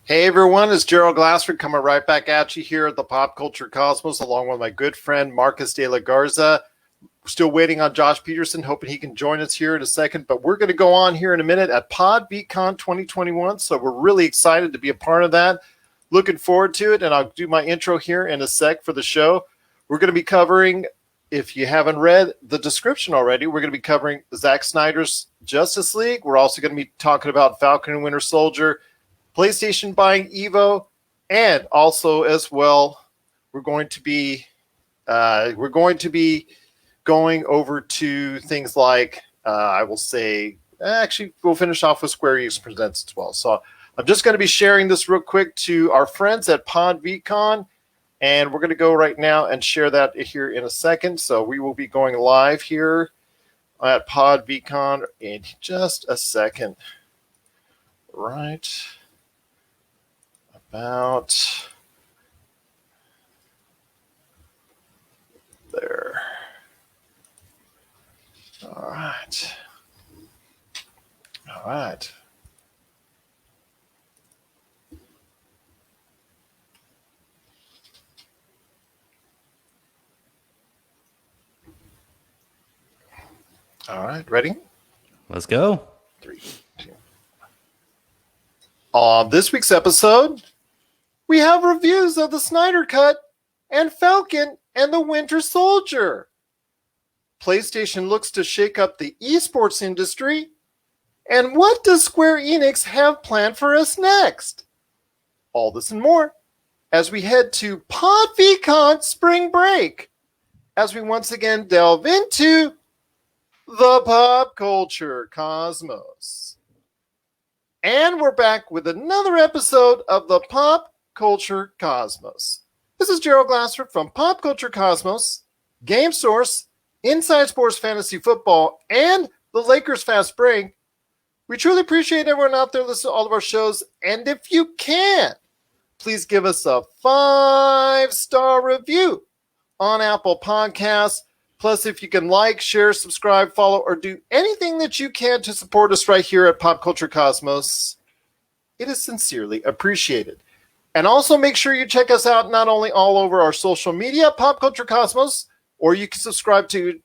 Hey everyone, it's Gerald Glassford coming right back at you here at the Pop Culture Cosmos along with my good friend Marcus de la Garza. We're still waiting on Josh Peterson, hoping he can join us here in a second, but we're going to go on here in a minute at PodVCon 2021, so we're really excited to be a part of that. Looking forward to it, and I'll do my intro here in a sec for the show. We're going to be covering, if you haven't read the description already, we're going to be covering Zack Snyder's Justice League. We're also going to be talking about Falcon and Winter Soldier, PlayStation buying Evo, and also as well, we're going to be going over to things like I will say, actually, we'll finish off with Square Enix Presents as well. So I'm just going to be sharing this real quick to our friends at PodVCon, and we're going to go right now and share that here in a second. So we will be going live here at PodVCon in just a second. Right about there. All right. All right. All right. Ready? Let's go. 3, 2. On this week's episode, we have reviews of the Snyder Cut and Falcon and the Winter Soldier. PlayStation looks to shake up the esports industry. And what does Square Enix have planned for us next? All this and more as we head to PodVCon Spring Break, as we once again delve into the pop culture cosmos. And we're back with another episode of the Pop Culture Cosmos. This is Gerald Glassford from Pop Culture Cosmos, Game Source, Inside Sports Fantasy Football, and the Lakers Fast Break. We truly appreciate everyone out there listening to all of our shows, and if you can, please give us a 5-star review on Apple Podcasts. Plus, if you can like, share, subscribe, follow, or do anything that you can to support us right here at Pop Culture Cosmos, it is sincerely appreciated. And also make sure you check us out not only all over our social media, Pop Culture Cosmos, or you can subscribe to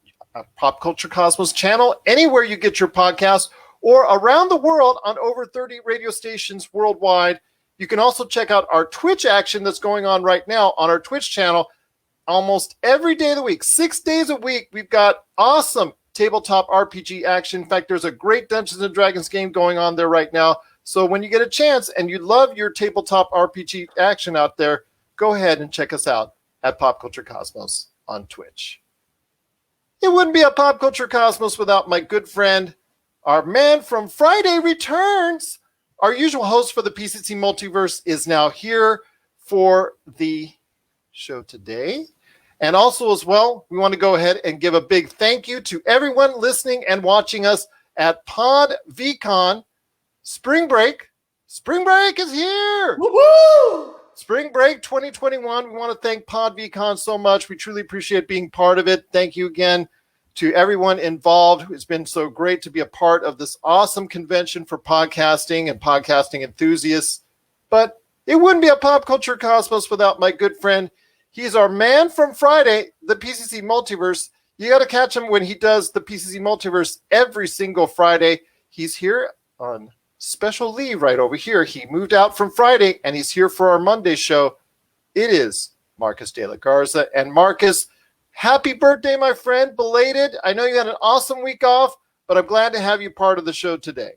Pop Culture Cosmos channel anywhere you get your podcasts, or around the world on over 30 radio stations worldwide. You can also check out our Twitch action that's going on right now on our Twitch channel. Almost every day of the week, 6 days a week, we've got awesome tabletop RPG action. In fact, there's a great Dungeons & Dragons game going on there right now. So when you get a chance and you love your tabletop RPG action out there, go ahead and check us out at Pop Culture Cosmos on Twitch. It wouldn't be a Pop Culture Cosmos without my good friend, our man from Friday Returns. Our usual host for the PCC Multiverse is now here for the show today. And also as well, we want to go ahead and give a big thank you to everyone listening and watching us at PodVCon Spring Break. Spring Break is here! Woo-hoo! Spring Break 2021. We want to thank PodVCon so much. We truly appreciate being part of it. Thank you again to everyone involved. It's been so great to be a part of this awesome convention for podcasting and podcasting enthusiasts. But it wouldn't be a Pop Culture Cosmos without my good friend. He's our man from Friday, the PCC Multiverse. You got to catch him when he does the PCC Multiverse every single Friday. He's here on special leave right over here. He moved out from Friday, and he's here for our Monday show. It is Marcus de la Garza. And Marcus, happy birthday, my friend, belated. I know you had an awesome week off, but I'm glad to have you part of the show today.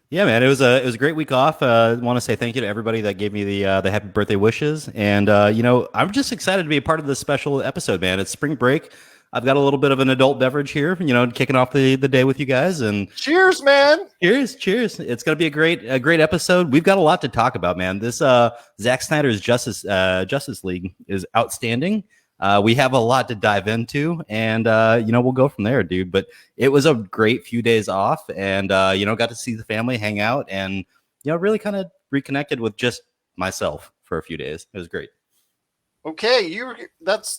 Yeah, man, it was a great week off. I want to say thank you to everybody that gave me the happy birthday wishes, and I'm just excited to be a part of this special episode, man. It's spring break. I've got a little bit of an adult beverage here, kicking off the day with you guys. And cheers, man! Cheers! It's gonna be a great episode. We've got a lot to talk about, man. This Zack Snyder's Justice League is outstanding. We have a lot to dive into, and we'll go from there, dude. But it was a great few days off, and got to see the family, hang out, and really kind of reconnected with just myself for a few days. It was great. Okay, that's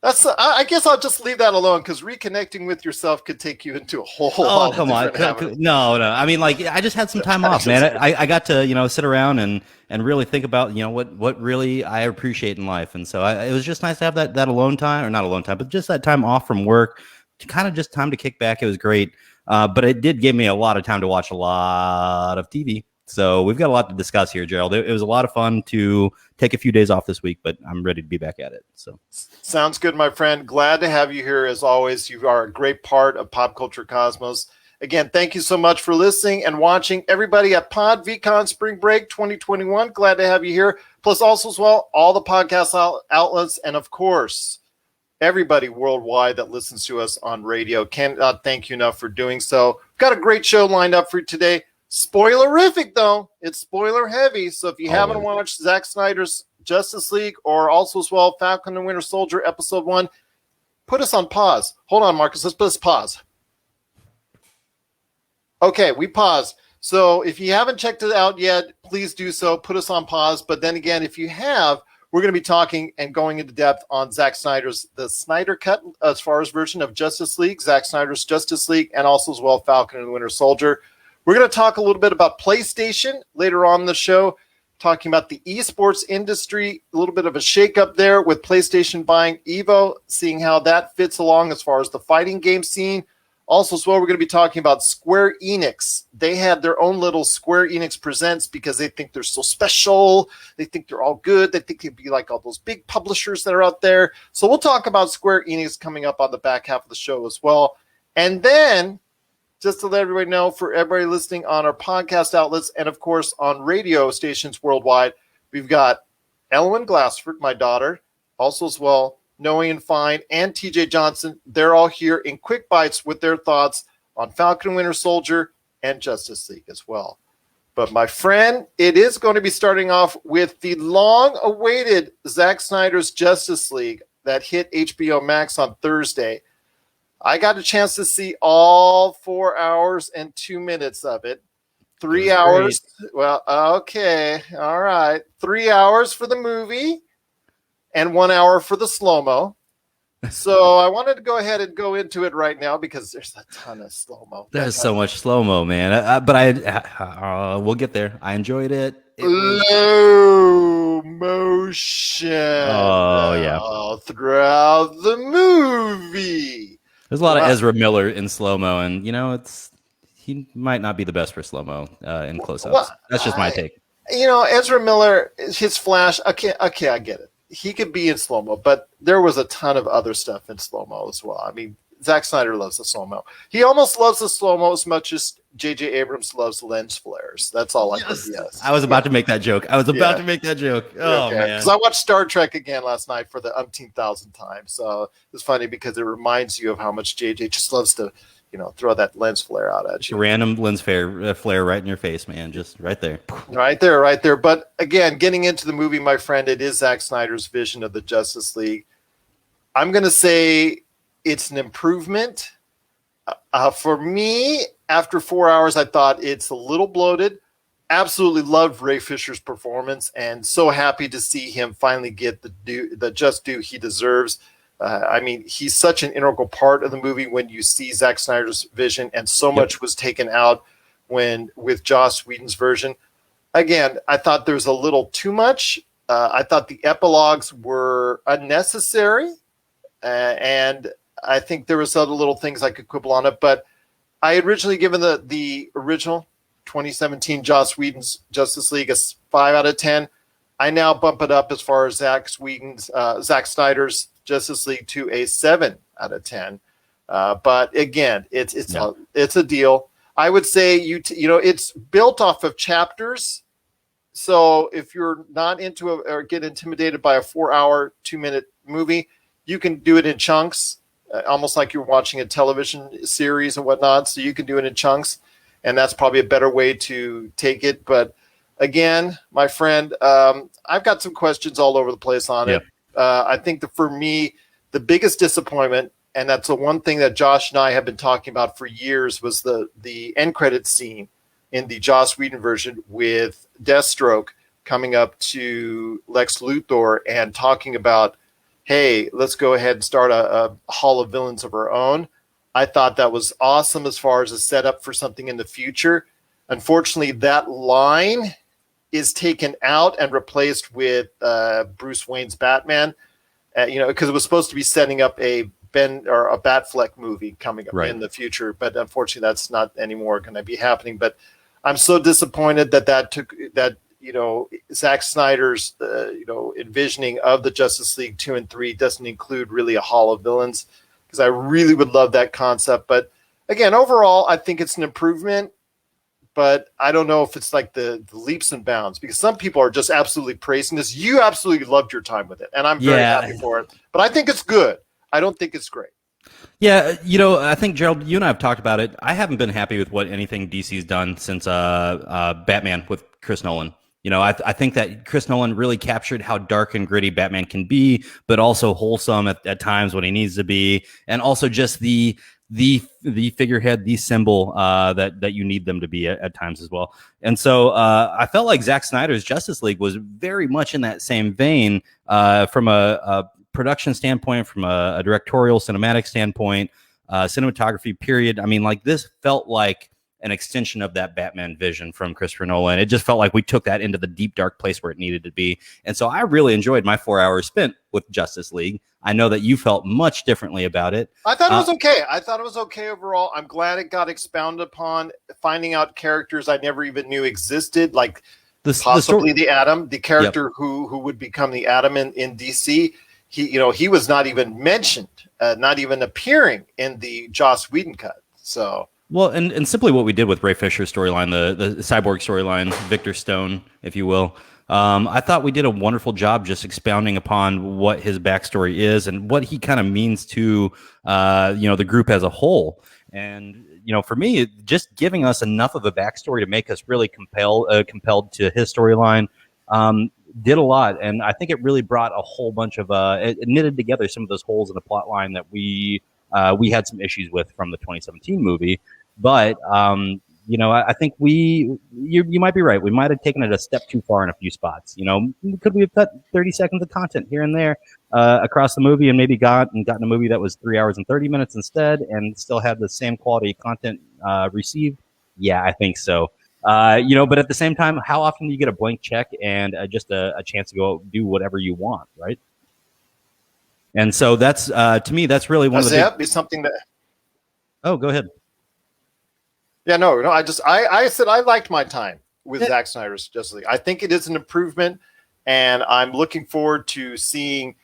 I guess I'll just leave that alone because reconnecting with yourself could take you into a whole lot come of on. different avenues. No. I mean, like, I just had some time off, man. I got to, sit around and really think about, what really I appreciate in life. And so it was just nice to have that alone time, or not alone time, but just that time off from work, to kind of just time to kick back. It was great. But it did give me a lot of time to watch a lot of TV. So we've got a lot to discuss here, Gerald. It was a lot of fun to take a few days off this week, but I'm ready to be back at it. So sounds good, my friend. Glad to have you here as always. You are a great part of Pop Culture Cosmos. Again, thank you so much for listening and watching. Everybody at Pod VCon Spring Break 2021, glad to have you here. Plus also as well, all the podcast outlets, and of course, everybody worldwide that listens to us on radio. Cannot thank you enough for doing so. We've got a great show lined up for you today. Spoilerific, though. It's spoiler heavy. So if you haven't watched Zack Snyder's Justice League, or also as well Falcon and Winter Soldier Episode 1, put us on pause. Hold on, Marcus. Let's put us pause. Okay, we paused. So if you haven't checked it out yet, please do so. Put us on pause. But then again, if you have, we're going to be talking and going into depth on Zack Snyder's the Snyder Cut as far as version of Justice League, Zack Snyder's Justice League, and also as well Falcon and Winter Soldier. We're going to talk a little bit about PlayStation later on in the show, talking about the esports industry, a little bit of a shakeup there with PlayStation buying Evo, seeing how that fits along as far as the fighting game scene. Also, as well, we're going to be talking about Square Enix. They had their own little Square Enix Presents because they think they're so special. They think they're all good. They think they'd be like all those big publishers that are out there. So we'll talk about Square Enix coming up on the back half of the show as well. And then, just to let everybody know, for everybody listening on our podcast outlets and, of course, on radio stations worldwide, we've got Ellen Glassford, my daughter, also as well, Noe and Fine, and TJ Johnson. They're all here in quick bites with their thoughts on Falcon Winter Soldier and Justice League as well. But, my friend, it is going to be starting off with the long-awaited Zack Snyder's Justice League that hit HBO Max on Thursday. I got a chance to see all 4 hours and 2 minutes of it. 3 hours. Great. Well, okay. All right. 3 hours for the movie and 1 hour for the slow-mo. So I wanted to go ahead and go into it right now because there's a ton of slow-mo. There's so much slow-mo, man. But we'll get there. I enjoyed it. Slow motion. Oh, yeah. Throughout the movie. There's a lot of Ezra Miller in slow-mo, and, he might not be the best for slow-mo in close-ups. Well, that's just my take. Ezra Miller, his Flash, okay, I get it. He could be in slow-mo, but there was a ton of other stuff in slow-mo as well. I mean, Zack Snyder loves the slow-mo. He almost loves the slow-mo as much as J.J. Abrams loves lens flares. That's all I can guess. I was about to make that joke. Oh, man. Because I watched Star Trek again last night for the umpteenth thousandth time. So it's funny because it reminds you of how much J.J. just loves to, throw that lens flare out at you. Random lens flare right in your face, man. Just right there. Right there. But again, getting into the movie, my friend, it is Zack Snyder's vision of the Justice League. I'm going to say it's an improvement. For me, after 4 hours, I thought it's a little bloated. Absolutely loved Ray Fisher's performance and so happy to see him finally get the just due he deserves. I mean, he's such an integral part of the movie when you see Zack Snyder's vision, and so much was taken out with Joss Whedon's version. Again, I thought there was a little too much. I thought the epilogues were unnecessary, and I think there was other little things I could quibble on it. But I had originally given the original 2017 Joss Whedon's Justice League a 5 out of 10. I now bump it up as far as Zack Snyder's Justice League to a 7 out of 10. But again, it's a deal. I would say it's built off of chapters. So if you're not into or get intimidated by a 4 hour, 2 minute movie, you can do it in chunks, almost like you're watching a television series and whatnot. So you can do it in chunks, and that's probably a better way to take it. But again, my friend, I've got some questions all over the place on it. I think that for me, the biggest disappointment, and that's the one thing that Josh and I have been talking about for years, was the end credit scene in the Joss Whedon version with Deathstroke coming up to Lex Luthor and talking about hey, let's go ahead and start a Hall of Villains of our own. I thought that was awesome as far as a setup for something in the future. Unfortunately, that line is taken out and replaced with Bruce Wayne's Batman. Because it was supposed to be setting up a Ben or a Batfleck movie coming up in the future, but unfortunately, that's not anymore going to be happening. But I'm so disappointed that Zack Snyder's envisioning of the Justice League 2 and 3 doesn't include really a Hall of Villains, because I really would love that concept. But again, overall, I think it's an improvement. But I don't know if it's like the leaps and bounds, because some people are just absolutely praising this. You absolutely loved your time with it, and I'm very happy for it. But I think it's good. I don't think it's great. Yeah, I think, Gerald, you and I have talked about it. I haven't been happy with what anything DC's done since Batman with Chris Nolan. I think that Chris Nolan really captured how dark and gritty Batman can be, but also wholesome at times when he needs to be, and also just the figurehead, the symbol that you need them to be at times as well. And so I felt like Zack Snyder's Justice League was very much in that same vein from a production standpoint, from a directorial, cinematic standpoint, cinematography, period. I mean, like, this felt like an extension of that Batman vision from Christopher Nolan. It just felt like we took that into the deep, dark place where it needed to be. And so I really enjoyed my 4 hours spent with Justice League. I know that you felt much differently about it. I thought it was okay. I thought it was okay overall. I'm glad it got expounded upon, finding out characters I never even knew existed, like possibly the Atom, the character who would become the Atom in DC. He was not even mentioned, not even appearing in the Joss Whedon cut. So. Well, and simply what we did with Ray Fisher's storyline, the Cyborg storyline, Victor Stone, if you will, I thought we did a wonderful job just expounding upon what his backstory is and what he kind of means to, the group as a whole. And, for me, just giving us enough of a backstory to make us really compelled to his storyline did a lot. And I think it really brought a whole bunch of, it knitted together some of those holes in the plot line that we had some issues with from the 2017 movie. But, I think you might be right. We might have taken it a step too far in a few spots. Could we have cut 30 seconds of content here and there across the movie and maybe gotten a movie that was 3 hours and 30 minutes instead and still had the same quality of content received? Yeah, I think so. But at the same time, how often do you get a blank check and just a chance to go do whatever you want, right? And so that's, to me, that's really one of the big... something that... Oh, go ahead. Yeah, no. I said I liked my time with Zack Snyder's Justice League. I think it is an improvement, and I'm looking forward to seeing,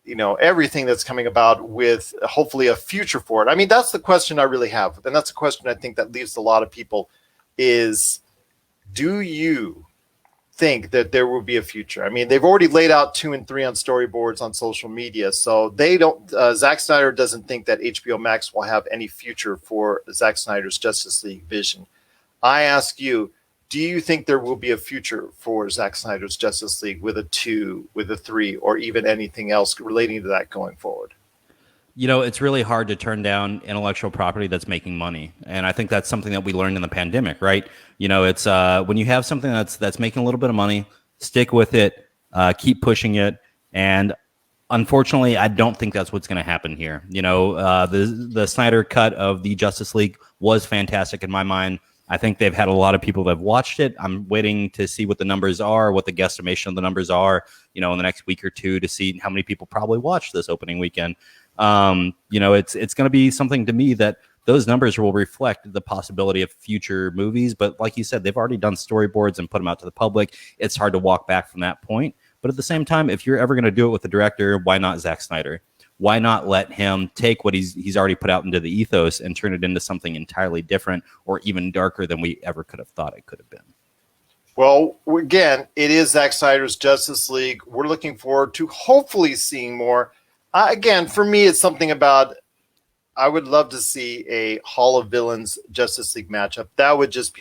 everything that's coming about with hopefully a future for it. I mean, that's the question I really have. And that's a question I think that leaves a lot of people is, do you think that there will be a future? I mean, they've already laid out 2 and 3 on storyboards on social media, so they don't. Zack Snyder doesn't think that HBO Max will have any future for Zack Snyder's Justice League vision. I ask you, do you think there will be a future for Zack Snyder's Justice League with a 2, with a 3, or even anything else relating to that going forward? It's really hard to turn down intellectual property that's making money. And I think that's something that we learned in the pandemic, right? It's when you have something that's making a little bit of money, stick with it, keep pushing it. And unfortunately, I don't think that's what's going to happen here. The Snyder cut of the Justice League was fantastic in my mind. I think they've had a lot of people that have watched it. I'm waiting to see what the numbers are, what the guesstimation of the numbers are, in the next week or two, to see how many people probably watched this opening weekend. It's going to be something to me that those numbers will reflect the possibility of future movies. But like you said, they've already done storyboards and put them out to the public. It's hard to walk back from that point. But at the same time, if you're ever going to do it with the director, why not Zack Snyder? Why not let him take what he's already put out into the ethos and turn it into something entirely different or even darker than we ever could have thought it could have been? Well, again, it is Zack Snyder's Justice League. We're looking forward to hopefully seeing more. Again, for me, it's something about, I would love to see a Hall of Villains Justice League matchup. That would just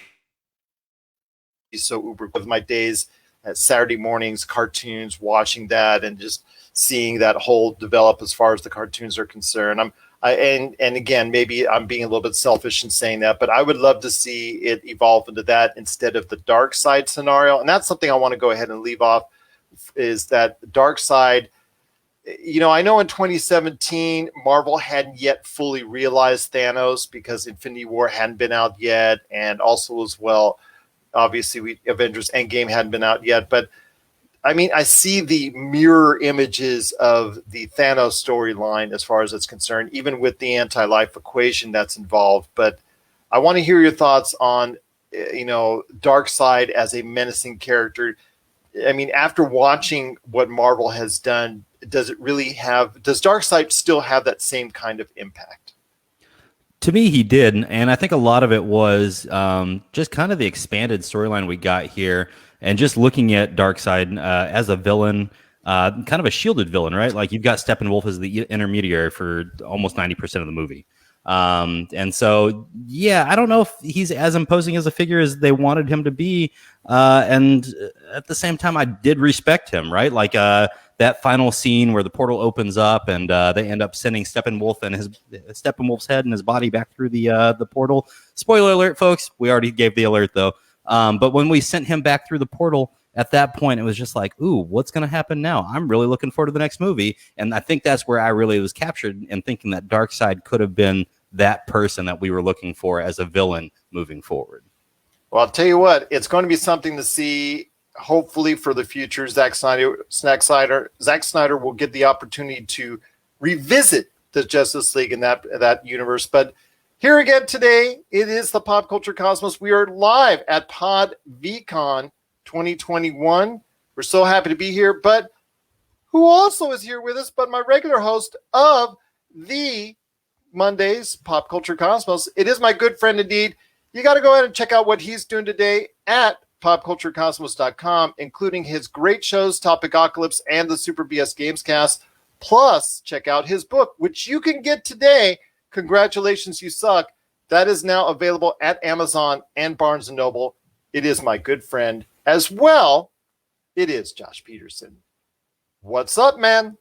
be so uber. With my days at Saturday mornings, cartoons, watching that and just seeing that whole develop as far as the cartoons are concerned. And again, maybe I'm being a little bit selfish in saying that, but I would love to see it evolve into that instead of the dark side scenario. And that's something I want to go ahead and leave off, is that dark side, I know in 2017, Marvel hadn't yet fully realized Thanos because Infinity War hadn't been out yet. And also as well, obviously Avengers Endgame hadn't been out yet. But I mean, I see the mirror images of the Thanos storyline as far as it's concerned, even with the anti-life equation that's involved. But I want to hear your thoughts on, Darkseid as a menacing character. I mean, after watching what Marvel has done, does Darkseid still have that same kind of impact? To me, he did, and I think a lot of it was just kind of the expanded storyline we got here, and just looking at Darkseid as a villain, kind of a shielded villain, right? Like you've got Steppenwolf as the intermediary for almost 90% of the movie. And so, yeah, I don't know if he's as imposing as a figure as they wanted him to be. And at the same time, I did respect him, right? Like that final scene where the portal opens up and they end up sending Steppenwolf's head and his body back through the portal. Spoiler alert, folks. We already gave the alert, though. But when we sent him back through the portal, at that point, it was just like, ooh, what's going to happen now? I'm really looking forward to the next movie. And I think that's where I really was captured in thinking that Darkseid could have been that person that we were looking for as a villain moving forward. Well, I'll tell you what, it's going to be something to see, hopefully, for the future. Zack Snyder will get the opportunity to revisit the Justice League in that universe. But here again today, it is the Pop Culture Cosmos. We are live at PodVCon 2021. We're so happy to be here. But who also is here with us but my regular host of the Mondays Pop Culture Cosmos? It is my good friend indeed. You got to go ahead and check out what he's doing today at popculturecosmos.com, including his great shows, Topicocalypse and the Super BS Gamescast. Plus, check out his book, which you can get today, Congratulations, You Suck. That is now available at Amazon and Barnes & Noble. It is my good friend as well. It is Josh Peterson. What's up, man?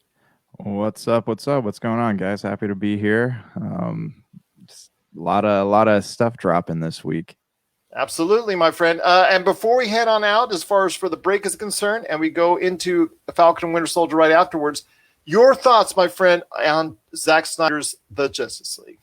What's up? What's going on, guys? Happy to be here. Just a lot of stuff dropping this week. Absolutely, my friend. And before we head on out, as far as for the break is concerned, and we go into Falcon and Winter Soldier right afterwards, your thoughts, my friend, on Zack Snyder's The Justice League.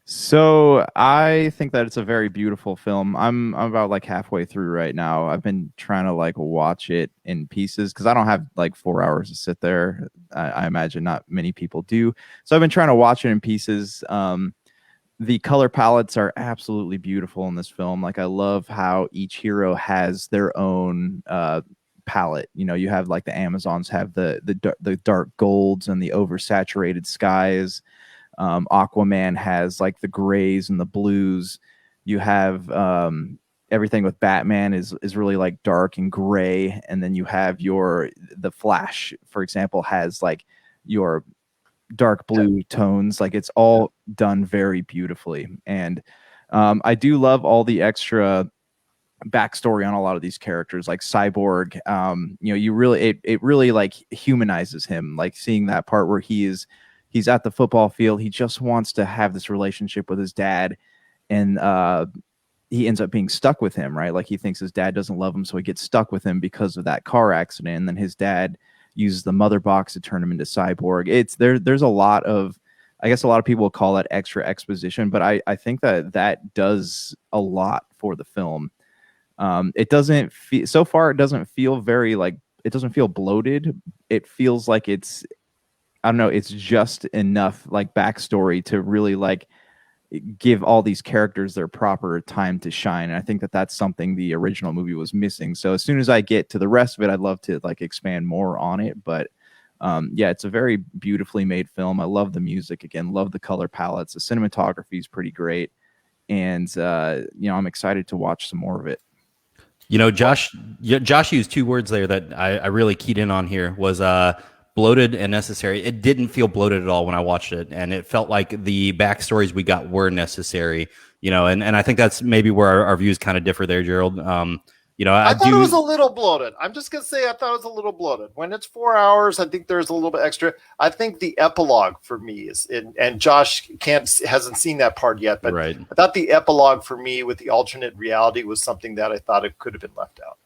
So I think that it's a very beautiful film. I'm about like halfway through right now. I've been trying to like watch it in pieces because I don't have like 4 hours to sit there. I imagine not many people do. So I've been trying to watch it in pieces. The color palettes are absolutely beautiful in this film. Like I love how each hero has their own palette. You have like the Amazons have the dark golds and the oversaturated skies. Aquaman has like the grays and the blues. You have everything with Batman is really like dark and gray, and then you have the Flash, for example, has like your dark blue tones. Like it's all done very beautifully, and I do love all the extra backstory on a lot of these characters, like Cyborg. It really like humanizes him, like seeing that part where he's at the football field. He just wants to have this relationship with his dad, and he ends up being stuck with him, right? Like he thinks his dad doesn't love him, so he gets stuck with him because of that car accident. And then his dad uses the mother box to turn him into Cyborg. There's a lot of, I guess a lot of people call that extra exposition, but I think that does a lot for the film. It doesn't feel, so far it doesn't feel very like, it doesn't feel bloated. It feels like it's, I don't know, it's just enough like backstory to really like give all these characters their proper time to shine. And I think that's something the original movie was missing. So as soon as I get to the rest of it, I'd love to like expand more on it. But yeah, it's a very beautifully made film. I love the music, again, love the color palettes. The cinematography is pretty great. And, I'm excited to watch some more of it. Josh used two words there that I really keyed in on here was bloated and necessary. It didn't feel bloated at all when I watched it, and it felt like the backstories we got were necessary. And I think that's maybe where our views kind of differ there, Gerald. I thought it was a little bloated. I'm just gonna say I thought it was a little bloated. When it's 4 hours, I think there's a little bit extra. I think the epilogue for me is, and Josh hasn't seen that part yet, but right. I thought the epilogue for me with the alternate reality was something that I thought it could have been left out.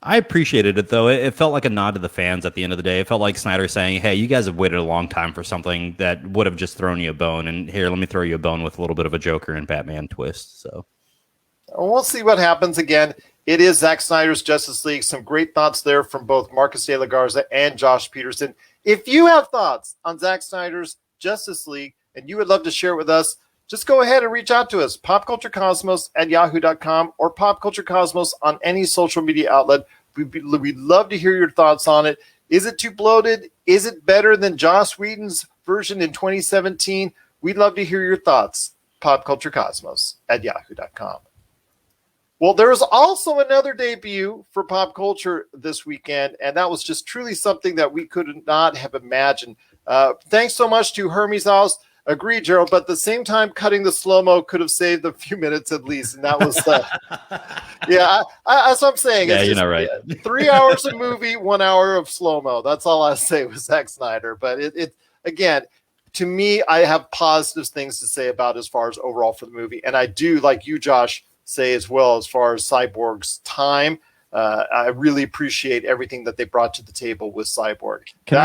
I appreciated it, though. It felt like a nod to the fans at the end of the day. It felt like Snyder saying, hey, you guys have waited a long time for something that would have just thrown you a bone. And here, let me throw you a bone with a little bit of a Joker and Batman twist. So we'll see what happens. Again, it is Zack Snyder's Justice League. Some great thoughts there from both Marcus de la Garza and Josh Peterson. If you have thoughts on Zack Snyder's Justice League and you would love to share it with us, just go ahead and reach out to us, popculturecosmos@yahoo.com or popculturecosmos on any social media outlet. We'd love to hear your thoughts on it. Is it too bloated? Is it better than Joss Whedon's version in 2017? We'd love to hear your thoughts, popculturecosmos@yahoo.com. Well, there was also another debut for pop culture this weekend, and that was just truly something that we could not have imagined. Thanks so much to Hermes House. Agree, Gerald, but at the same time, cutting the slow-mo could have saved a few minutes at least, and that was, that's what I'm saying. Yeah, it's you're just, not right. 3 hours of movie, 1 hour of slow-mo. That's all I say with Zack Snyder. But it again, to me, I have positive things to say about as far as overall for the movie, and I do, like you, Josh, say as well as far as Cyborg's time. I really appreciate everything that they brought to the table with Cyborg. Can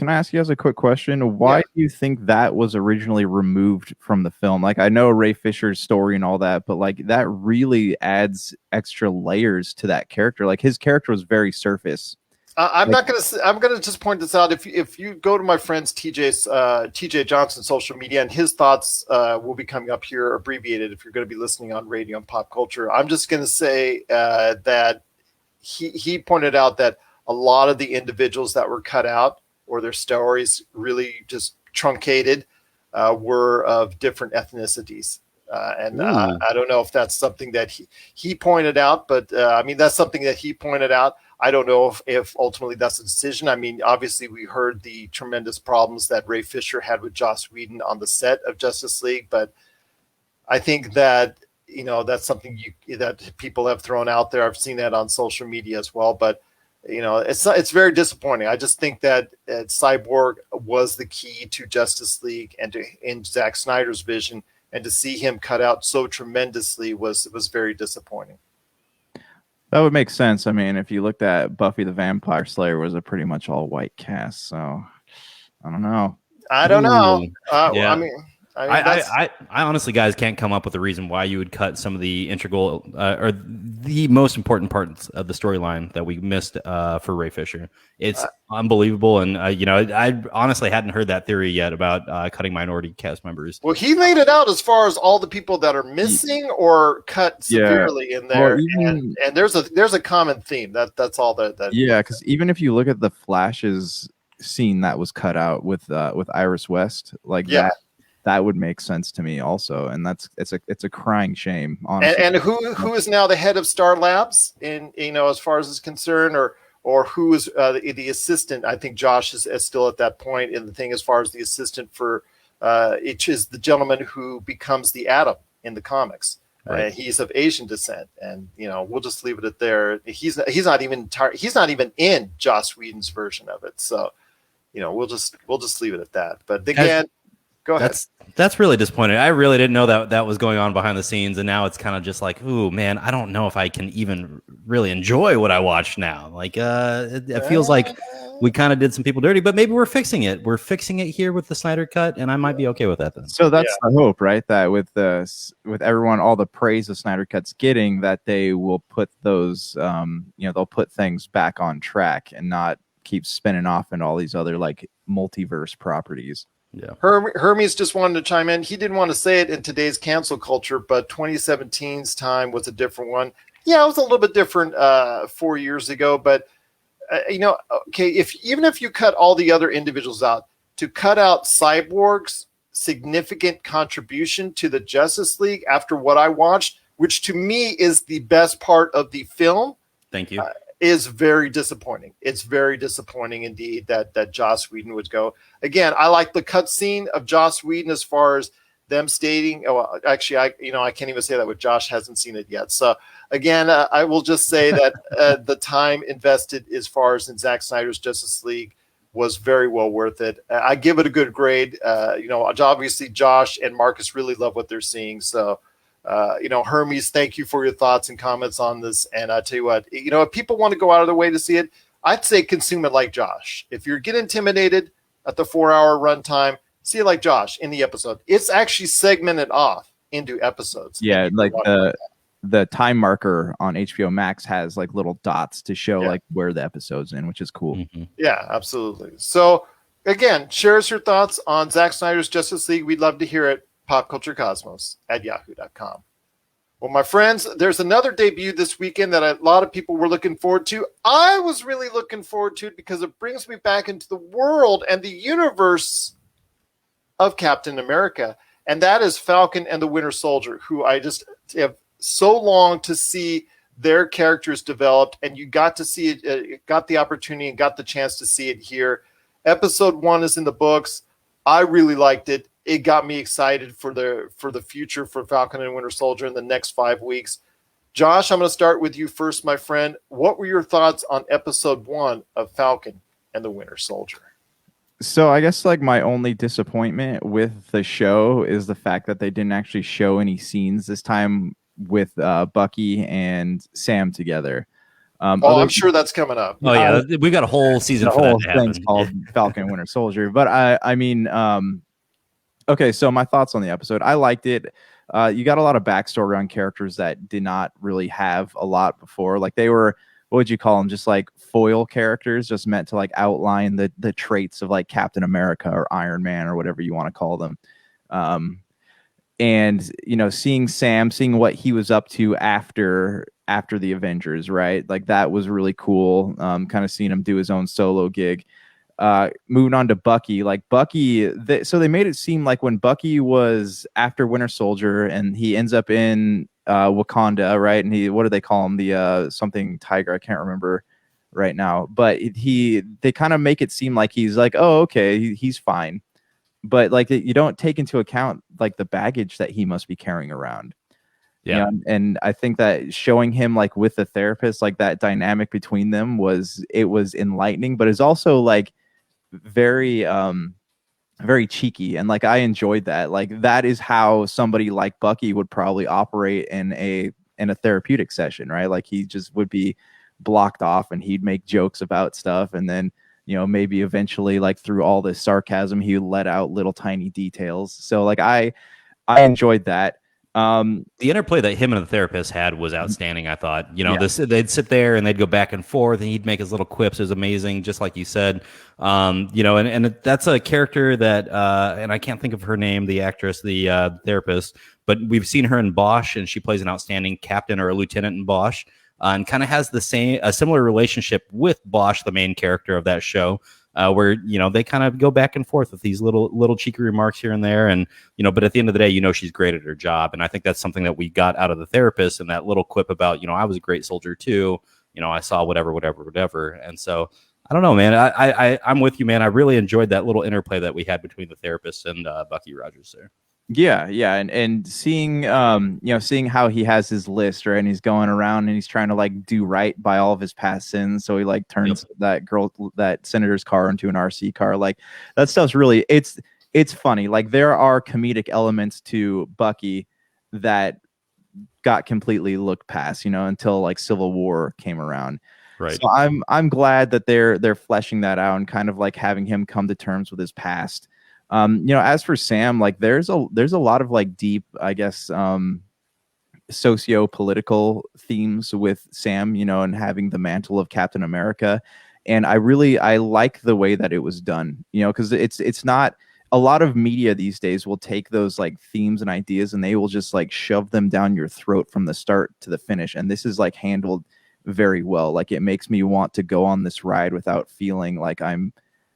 I ask you guys a quick question? Why do you think that was originally removed from the film? Like, I know Ray Fisher's story and all that, but like that really adds extra layers to that character. Like his character was very surface. I'm gonna just point this out. If you go to my friend's TJ Johnson social media, and his thoughts will be coming up here abbreviated if you're going to be listening on radio and pop culture. I'm just going to say that he pointed out that a lot of the individuals that were cut out or their stories really just truncated were of different ethnicities. And I don't know if that's something that he pointed out, but I mean, that's something that he pointed out. I don't know if ultimately that's a decision. I mean, obviously we heard the tremendous problems that Ray Fisher had with Joss Whedon on the set of Justice League, but I think that, that's something that people have thrown out there. I've seen that on social media as well, but it's very disappointing. I just think that Cyborg was the key to Justice League and in Zack Snyder's vision, and to see him cut out so tremendously was very disappointing. That would make sense. I mean, if you looked at Buffy the Vampire Slayer, was a pretty much all white cast. So I don't know. Yeah. I honestly, guys, can't come up with a reason why you would cut some of the integral or the most important parts of the storyline that we missed for Ray Fisher. It's unbelievable, and I honestly hadn't heard that theory yet about cutting minority cast members. Well, he laid it out as far as all the people that are missing or cut severely in there, and there's a common theme. That's all that. Yeah, because even if you look at the Flash's scene that was cut out with Iris West, that would make sense to me also, and it's a crying shame, honestly. And who is now the head of Star Labs in as far as is concerned, or who is the assistant? I think Josh is still at that point in the thing as far as the assistant for it is the gentleman who becomes the Atom in the comics. Right. He's of Asian descent, and we'll just leave it at there. He's not even in Joss Whedon's version of it, so we'll just leave it at that. But again. Go ahead. That's really disappointing. I really didn't know that was going on behind the scenes, and now it's kind of just like, ooh, man, I don't know if I can even really enjoy what I watch now. Like, it feels like we kind of did some people dirty, but maybe we're fixing it. We're fixing it here with the Snyder cut, and I might be okay with that then. So that's the hope, right? That with everyone, all the praise the Snyder cut's getting, that they will put those, they'll put things back on track and not keep spinning off into all these other like multiverse properties. Yeah. Hermes just wanted to chime in. He didn't want to say it in today's cancel culture, but 2017's time was a different one. Yeah, it was a little bit different 4 years ago, but okay, even if you cut all the other individuals out, to cut out Cyborg's significant contribution to the Justice League after what I watched, which to me is the best part of the film. Thank you. Is very disappointing. It's very disappointing indeed that Joss Whedon would go. Again, I like the cutscene of Joss Whedon as far as them stating. Oh, actually, I can't even say that with Josh hasn't seen it yet. So again, I will just say that the time invested as far as in Zack Snyder's Justice League was very well worth it. I give it a good grade. Obviously Josh and Marcus really love what they're seeing. So Hermes, thank you for your thoughts and comments on this. And I tell you what, if people want to go out of their way to see it, I'd say consume it like Josh. If you get intimidated at the 4-hour runtime, see it like Josh in the episode. It's actually segmented off into episodes. Yeah, like the time marker on HBO Max has like little dots to show like where the episode's in, which is cool. Mm-hmm. Yeah, absolutely. So again, share us your thoughts on Zack Snyder's Justice League. We'd love to hear it. popculturecosmos@yahoo.com. Well, my friends, there's another debut this weekend that a lot of people were looking forward to. I was really looking forward to it because it brings me back into the world and the universe of Captain America. And that is Falcon and the Winter Soldier, who I just have so long to see their characters developed. And you got to see it, got the opportunity and got the chance to see it here. Episode 1 is in the books. I really liked it. It got me excited for the future for Falcon and Winter Soldier in the next 5 weeks. Josh, I'm going to start with you first, my friend. What were your thoughts on episode 1 of Falcon and the Winter Soldier? So I guess like my only disappointment with the show is the fact that they didn't actually show any scenes this time with Bucky and Sam together. I'm sure that's coming up. Oh yeah, we've got a whole season the for whole that to thing's happen. called Falcon and Winter Soldier. But I mean, okay, so my thoughts on the episode. I liked it. You got a lot of backstory on characters that did not really have a lot before. Like they were, what would you call them? Just like foil characters, just meant to like outline the traits of like Captain America or Iron Man or whatever you want to call them. And seeing Sam, seeing what he was up to after the Avengers, right? Like that was really cool. Kind of seeing him do his own solo gig. Moving on to Bucky, like Bucky, so they made it seem like when Bucky was after Winter Soldier and he ends up in Wakanda, right? And what do they call him? The something tiger, I can't remember right now. But they kind of make it seem like he's like, oh, okay, he's fine. But like you don't take into account like the baggage that he must be carrying around. Yeah. And I think that showing him like with the therapist, like that dynamic between them was enlightening, but it's also like very very cheeky, and like I enjoyed that. Like that is how somebody like Bucky would probably operate in a therapeutic session, right? Like he just would be blocked off and he'd make jokes about stuff, and then maybe eventually like through all this sarcasm he would let out little tiny details. So like I enjoyed that. The interplay that him and the therapist had was outstanding. I thought, they'd sit there and they'd go back and forth, and he'd make his little quips. It was amazing, just like you said. And that's a character that, and I can't think of her name, the actress, the therapist, but we've seen her in Bosch, and she plays an outstanding captain or a lieutenant in Bosch, and kind of has a similar relationship with Bosch, the main character of that show. Where they kind of go back and forth with these little cheeky remarks here and there, and but at the end of the day, she's great at her job, and I think that's something that we got out of the therapist, and that little quip about I was a great soldier too, I saw whatever, and so I don't know, man, I'm with you, man. I really enjoyed that little interplay that we had between the therapist and Bucky Rogers there. Yeah, and seeing seeing how he has his list, right, and he's going around and he's trying to like do right by all of his past sins, so he like turns that senator's car into an RC car. Like that stuff's really it's funny. Like there are comedic elements to Bucky that got completely looked past, until like Civil War came around. Right. So I'm glad that they're fleshing that out and kind of like having him come to terms with his past. As for Sam, like there's a lot of like deep, I guess, socio-political themes with Sam, and having the mantle of Captain America. And I like the way that it was done, because it's not a lot of media these days will take those like themes and ideas and they will just like shove them down your throat from the start to the finish. And this is like handled very well. Like it makes me want to go on this ride without feeling like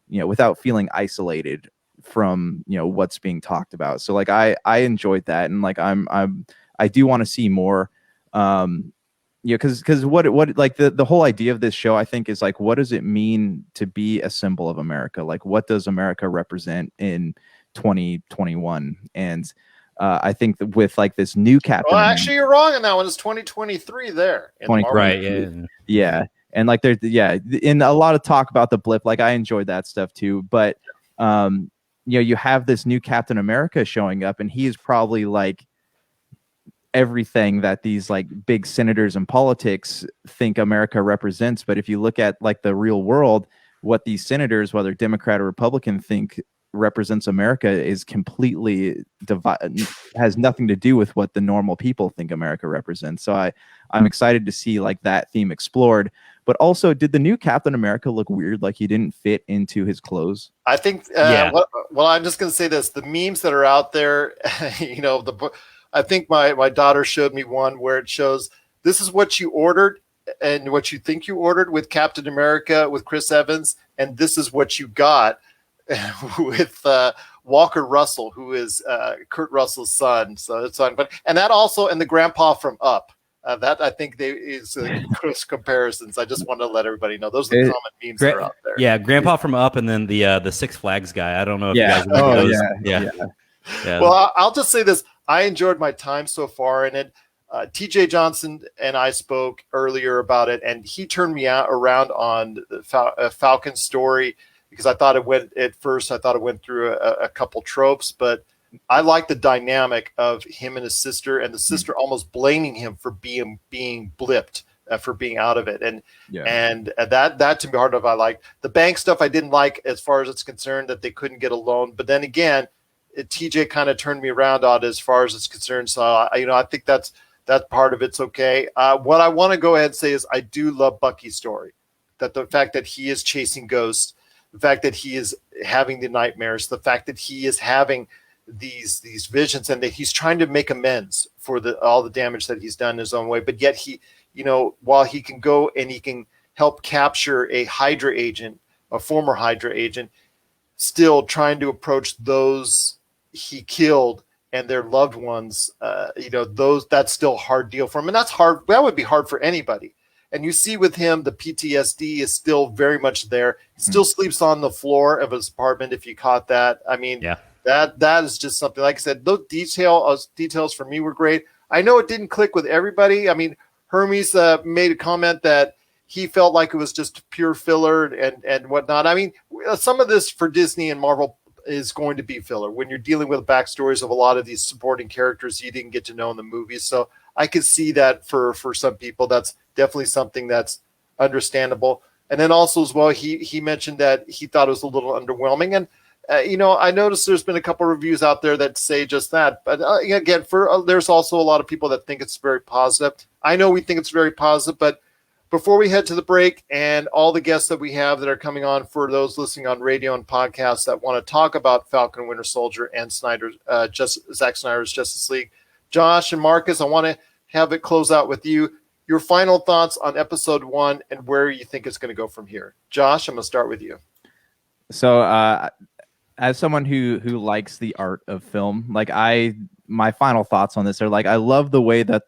without feeling isolated from what's being talked about. So like I enjoyed that, and like I do want to see more, because what like the whole idea of this show, I think, is like, what does it mean to be a symbol of America? Like what does America represent in 2021? And I think that with like this new Captain Well, actually, you're wrong on that one. It's 2023 there. Right. Yeah. And like there's in a lot of talk about the blip. Like I enjoyed that stuff too, but you have this new Captain America showing up, and he is probably like everything that these like big senators and politics think America represents. But if you look at like the real world, what these senators, whether Democrat or Republican, think represents America is completely has nothing to do with what the normal people think America represents. So I'm excited to see like that theme explored. But also, did the new Captain America look weird? Like he didn't fit into his clothes? I think. Well, I'm just going to say this: the memes that are out there, I think my daughter showed me one where it shows this is what you ordered and what you think you ordered with Captain America with Chris Evans, and this is what you got with Walker Russell, who is Kurt Russell's son. So it's fun, and that also, and the grandpa from Up. That I think is close comparisons. I just want to let everybody know those are the common memes that are out there. Yeah, Grandpa from Up, and then the Six Flags guy. I don't know if you guys remember those. Yeah. Well, I'll just say this: I enjoyed my time so far in it. TJ Johnson and I spoke earlier about it, and he turned me around on the Falcon story because I thought it went through a couple tropes, but I like the dynamic of him and his sister, and the sister almost blaming him for being blipped, for being out of it, and that to me part of I like the bank stuff. I didn't like as far as it's concerned that they couldn't get a loan, but then again, TJ kind of turned me around on it as far as it's concerned. So I think that part of it's okay. What I want to go ahead and say is I do love Bucky's story, that the fact that he is chasing ghosts, the fact that he is having the nightmares, the fact that he is having these visions, and that he's trying to make amends for all the damage that he's done in his own way. But yet he, while he can go and he can help capture a Hydra agent, a former Hydra agent, still trying to approach those he killed and their loved ones, that's still a hard deal for him. And that's hard. That would be hard for anybody. And you see with him, the PTSD is still very much there. He still sleeps on the floor of his apartment. If you caught that, I mean, yeah. That is just something, like I said, those details for me were great. I know it didn't click with everybody. I mean, Hermes made a comment that he felt like it was just pure filler and whatnot. I mean, some of this for Disney and Marvel is going to be filler when you're dealing with backstories of a lot of these supporting characters you didn't get to know in the movies. So I could see that for some people, that's definitely something that's understandable. And then also as well, he mentioned that he thought it was a little underwhelming. And I noticed there's been a couple reviews out there that say just that. But again, there's also a lot of people that think it's very positive. I know we think it's very positive, but before we head to the break and all the guests that we have that are coming on for those listening on radio and podcasts that want to talk about Falcon and Winter Soldier and Zack Snyder's Justice League, Josh and Marcus, I want to have it close out with you. Your final thoughts on episode 1 and where you think it's going to go from here. Josh, I'm going to start with you. So, as someone who likes the art of film, like my final thoughts on this are like I love the way that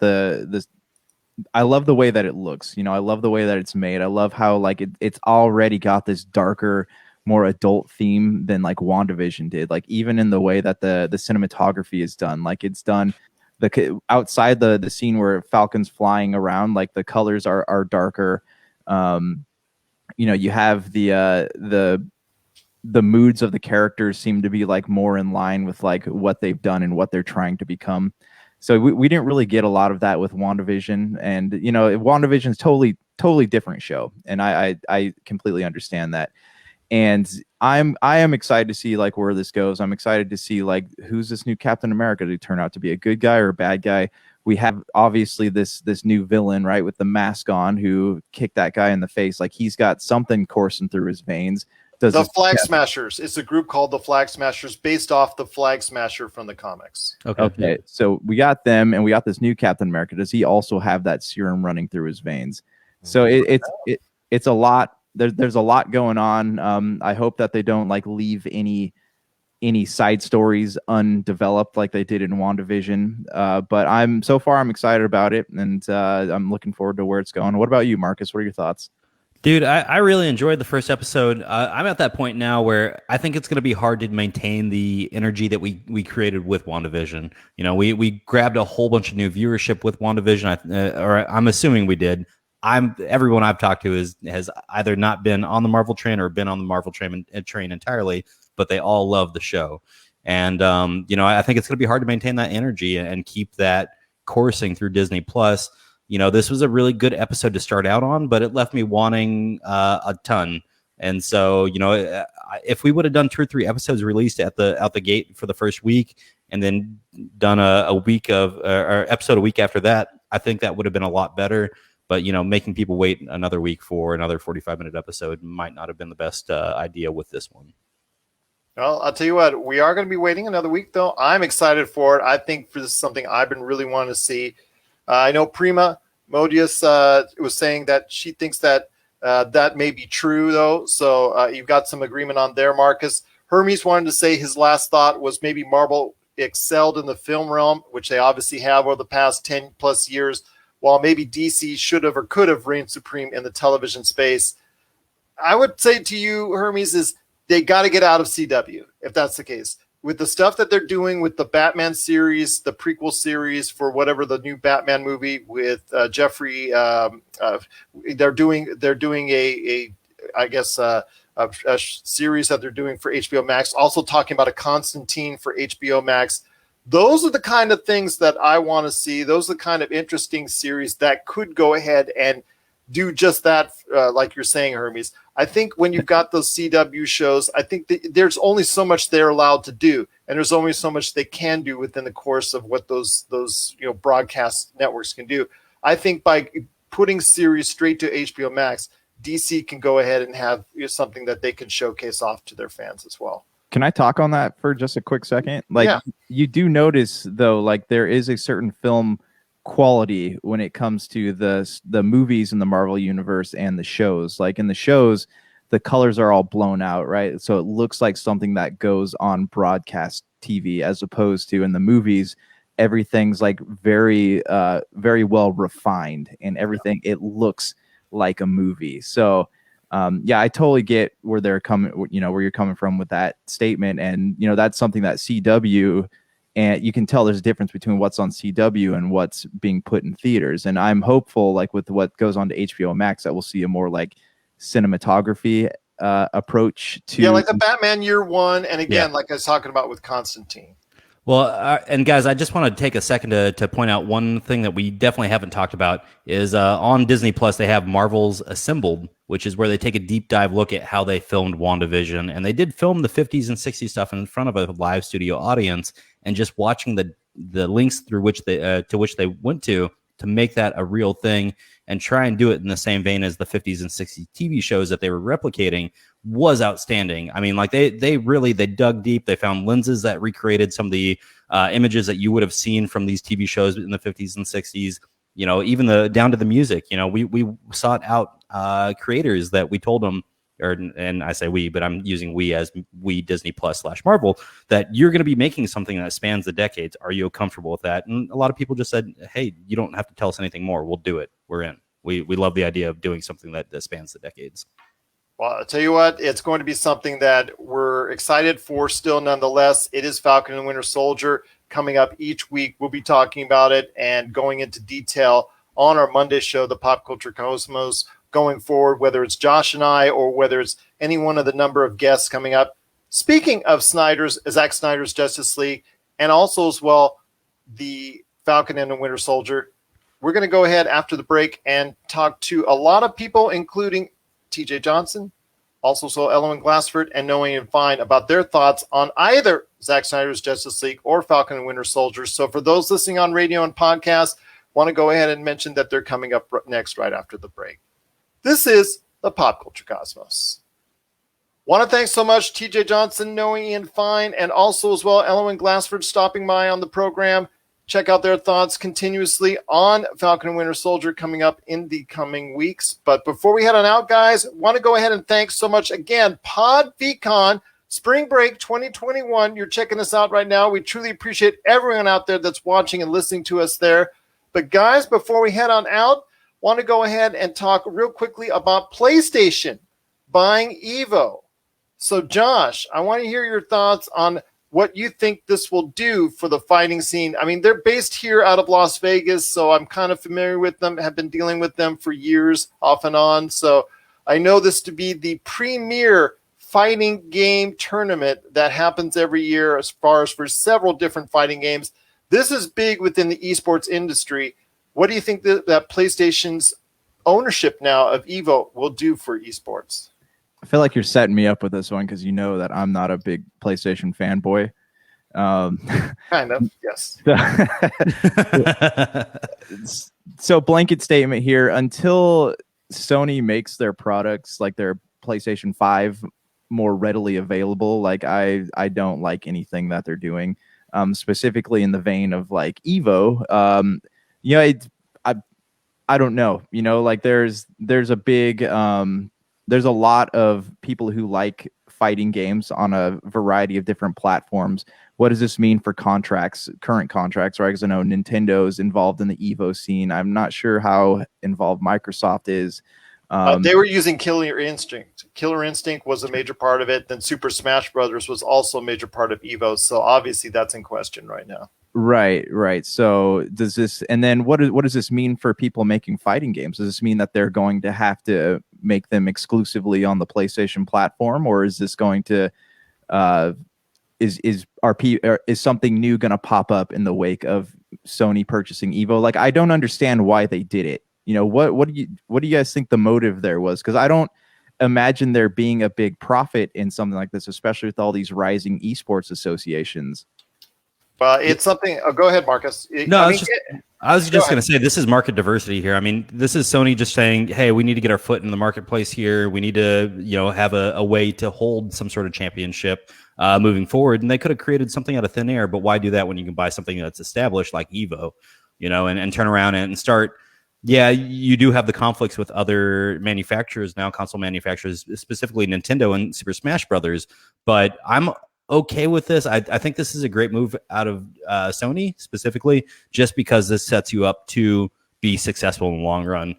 I love the way that it looks. I love the way that it's made. I love how like it's already got this darker, more adult theme than like WandaVision did. Like even in the way that the cinematography is done, like it's done outside the scene where Falcon's flying around, like the colors are darker. You have the moods of the characters seem to be like more in line with like what they've done and what they're trying to become. So we didn't really get a lot of that with WandaVision, and WandaVision is totally different show, and I completely understand that. And I am excited to see like where this goes. I'm excited to see like who's this new Captain America to turn out to be, a good guy or a bad guy. We have obviously this new villain, right, with the mask on, who kicked that guy in the face. Like he's got something coursing through his veins. The Flag Smashers. It's a group called the Flag Smashers, based off the Flag Smasher from the comics. Okay. So we got them, and we got this new Captain America. Does he also have that serum running through his veins? So it's a lot. There's a lot going on. I hope that they don't like leave any side stories undeveloped like they did in WandaVision. But I'm excited about it, and I'm looking forward to where it's going. What about you, Marcus? What are your thoughts? Dude, I really enjoyed the first episode. I'm at that point now where I think it's going to be hard to maintain the energy that we created with WandaVision. We grabbed a whole bunch of new viewership with WandaVision, or I'm assuming we did. Everyone I've talked to has either not been on the Marvel train or been on the Marvel train entirely, but they all love the show. And I think it's going to be hard to maintain that energy and keep that coursing through Disney Plus, this was a really good episode to start out on, but it left me wanting a ton. And so, if we would have done 2 or 3 episodes released out the gate for the first week, and then done a week of or episode a week after that, I think that would have been a lot better. But making people wait another week for another 45-minute episode might not have been the best idea with this one. Well, I'll tell you what, we are going to be waiting another week, though. I'm excited for it. I think this is something I've been really wanting to see. I know Prima Modius was saying that she thinks that that may be true, though. So you've got some agreement on there, Marcus. Hermes wanted to say his last thought was maybe Marvel excelled in the film realm, which they obviously have over the past 10 plus years, while maybe DC should have or could have reigned supreme in the television space. I would say to you, Hermes, is they got to get out of CW, if that's the case. With the stuff that they're doing with the Batman series, the prequel series for whatever the new Batman movie with Jeffrey, they're doing a series that they're doing for HBO Max. Also talking about a Constantine for HBO Max. Those are the kind of things that I want to see. Those are the kind of interesting series that could go ahead and do just that, like you're saying, Hermes. I think when you've got those CW shows, I think there's only so much they're allowed to do, and there's only so much they can do within the course of what those broadcast networks can do. I think by putting series straight to HBO Max, DC can go ahead and have something that they can showcase off to their fans as well. Can I talk on that for just a quick second? You do notice, though, like there is a certain film quality when it comes to the movies in the Marvel universe and the shows. Like in the shows, the colors are all blown out, right? So it looks like something that goes on broadcast TV, as opposed to in the movies, everything's like very very well refined, and everything it looks like a movie. So I totally get where they're coming, where you're coming from with that statement. And that's something that CW, and you can tell there's a difference between what's on CW and what's being put in theaters. And I'm hopeful, like with what goes on to HBO Max, that we'll see a more like cinematography approach to like the Batman Year One, and again, like I was talking about with Constantine. Well, and guys, I just want to take a second to point out one thing that we definitely haven't talked about is on Disney Plus, they have Marvel's Assembled, which is where they take a deep dive look at how they filmed WandaVision. And they did film the 50s and 60s stuff in front of a live studio audience, and just watching the links through which they went to make that a real thing and try and do it in the same vein as the 50s and 60s TV shows that they were replicating was outstanding. I mean, like they dug deep. They found lenses that recreated some of the images that you would have seen from these TV shows in the 50s and 60s. Even down to the music. We sought out creators that we told them, and I say we, but I'm using we as we Disney Plus / Marvel, that you're going to be making something that spans the decades. Are you comfortable with that? And a lot of people just said, hey, you don't have to tell us anything more. We'll do it. We're in. We love the idea of doing something that spans the decades. Well, I'll tell you what, it's going to be something that we're excited for still nonetheless. It is Falcon and Winter Soldier coming up each week. We'll be talking about it and going into detail on our Monday show, the Pop Culture Cosmos, going forward, whether it's Josh and I or whether it's any one of the number of guests coming up. Speaking of Zack Snyder's Justice League, and also as well, the Falcon and the Winter Soldier, we're going to go ahead after the break and talk to a lot of people, including TJ Johnson, also so Ellen Glassford, and Knowing and Fine about their thoughts on either Zack Snyder's Justice League or Falcon and Winter Soldier. So for those listening on radio and podcast, want to go ahead and mention that they're coming up next right after the break. This is the Pop Culture Cosmos. Want to thank so much TJ Johnson, Knowing Ian Fine, and also as well Ellen Glassford stopping by on the program. Check out their thoughts continuously on Falcon and Winter Soldier coming up in the coming weeks. But before we head on out, guys, want to go ahead and thank so much again, PodVCon Spring Break 2021. You're checking us out right now. We truly appreciate everyone out there that's watching and listening to us there. But guys, before we head on out, want to go ahead and talk real quickly about PlayStation buying Evo. So Josh, I want to hear your thoughts on what you think this will do for the fighting scene. I mean, they're based here out of Las Vegas, so I'm kind of familiar with them, have been dealing with them for years off and on. So I know this to be the premier fighting game tournament that happens every year as far as for several different fighting games. This is big within the esports industry. What do you think that PlayStation's ownership now of Evo will do for esports? I feel like you're setting me up with this one because you know that I'm not a big PlayStation fanboy. Kind of, yes. So blanket statement here, until Sony makes their products like their PlayStation 5 more readily available, like I don't like anything that they're doing, specifically in the vein of like Evo. I don't know, like there's a big there's a lot of people who like fighting games on a variety of different platforms. What does this mean for current contracts, right? Because I know Nintendo's involved in the Evo scene. I'm not sure how involved Microsoft is. They were using Killer Instinct. Killer Instinct was a major part of it. Then Super Smash Brothers was also a major part of Evo. So obviously that's in question right now. Right. So does this, and then what does this mean for people making fighting games? Does this mean that they're going to have to make them exclusively on the PlayStation platform, or is this going to is something new going to pop up in the wake of Sony purchasing Evo? Like, I don't understand why they did it. What do you guys think the motive there was? Because I don't imagine there being a big profit in something like this, especially with all these rising esports associations. It's something. Oh, go ahead, Marcus. I was just going to say, this is market diversity here. I mean, this is Sony just saying, hey, we need to get our foot in the marketplace here. We need to, have a way to hold some sort of championship moving forward. And they could have created something out of thin air, but why do that when you can buy something that's established like Evo, and turn around and start. Yeah, you do have the conflicts with other manufacturers now, console manufacturers, specifically Nintendo and Super Smash Brothers. But I'm okay with this. I think this is a great move out of Sony specifically, just because this sets you up to be successful in the long run.